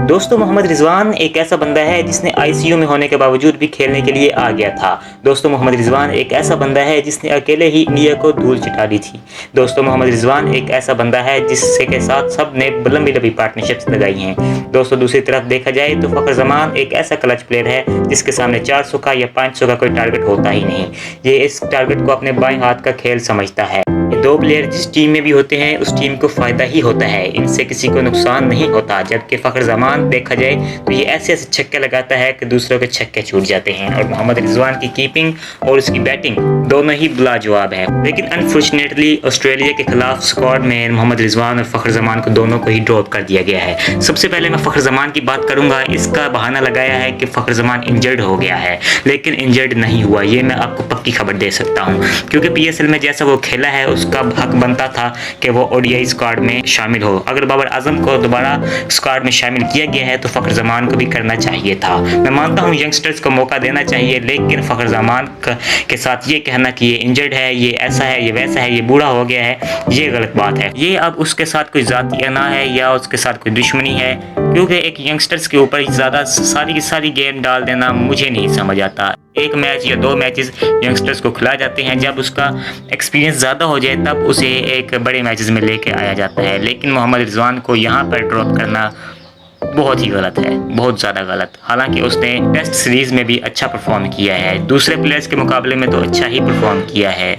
دوستو محمد رضوان ایک ایسا بندہ ہے جس نے آئی سی یو میں ہونے کے باوجود بھی کھیلنے کے لیے آ گیا تھا۔ دوستو محمد رضوان ایک ایسا بندہ ہے جس نے اکیلے ہی انڈیا کو دھول چٹا دی تھی۔ دوستو محمد رضوان ایک ایسا بندہ ہے جس سے کے ساتھ سب نے لمبی پارٹنرشپس لگائی ہیں۔ دوستو دوسری طرف دیکھا جائے تو فخر زمان ایک ایسا کلچ پلیئر ہے جس کے سامنے 400 کا یا 500 کا کوئی ٹارگٹ ہوتا ہی نہیں۔ یہ اس ٹارگٹ کو اپنے بائیں ہاتھ کا کھیل سمجھتا ہے۔ یہ دو پلیئر جس ٹیم میں بھی ہوتے ہیں اس ٹیم کو فائدہ ہی ہوتا ہے، ان سے کسی کو نقصان نہیں ہوتا۔ جبکہ فخر زمان دیکھا جائے تو یہ ایسے چھکے لگاتا ہے کہ دوسروں کے چھکے چھوٹ جاتے ہیں، اور محمد رضوان کی کیپنگ اور اس کی بیٹنگ دونوں ہی لاجواب ہے۔ لیکن انفارچونیٹلی آسٹریلیا کے خلاف اسکواڈ میں محمد رضوان اور فخر زمان کو دونوں کو ہی ڈراپ کر دیا گیا ہے۔ سب سے پہلے میں فخر زمان کی بات کروں گا۔ اس کا بہانہ لگایا ہے کہ فخر زمان انجرڈ ہو گیا ہے، لیکن انجرڈ نہیں ہوا، یہ میں آپ کو پکی خبر دے سکتا ہوں، کیونکہ پی ایس ایل میں جیسا وہ کھیلا ہے اس کا حق بنتا تھا کہ وہ او ڈی آئی اسکواڈ میں شامل ہو۔ اگر بابر اعظم کو دوبارہ اسکواڈ میں شامل کیا گیا ہے تو فخر زمان کو بھی کرنا چاہیے تھا۔ میں مانتا ہوں ینگسٹرز کو موقع دینا چاہیے، لیکن فخر زمان کے ساتھ یہ کہنا کہ یہ انجرڈ ہے، یہ ایسا ہے، یہ ویسا ہے، یہ بوڑھا ہو گیا ہے، یہ غلط بات ہے۔ یہ اب اس کے ساتھ کوئی ذاتی انا ہے یا اس کے ساتھ کوئی دشمنی ہے، کیونکہ ایک ینگسٹرز کے اوپر زیادہ ساری کی ساری گیم ڈال دینا مجھے نہیں سمجھ آتا۔ ایک میچ یا دو میچز ینگسٹرز کو کھلا جاتے ہیں، جب اس کا ایکسپیرینس زیادہ ہو جائے تب اسے ایک بڑے میچز میں لے کے آیا جاتا ہے۔ لیکن محمد رضوان کو یہاں پر ڈراپ کرنا بہت ہی غلط ہے، بہت زیادہ غلط۔ حالانکہ اس نے ٹیسٹ سیریز میں بھی اچھا پرفارم کیا ہے، دوسرے پلیئرز کے مقابلے میں تو اچھا ہی پرفارم کیا ہے۔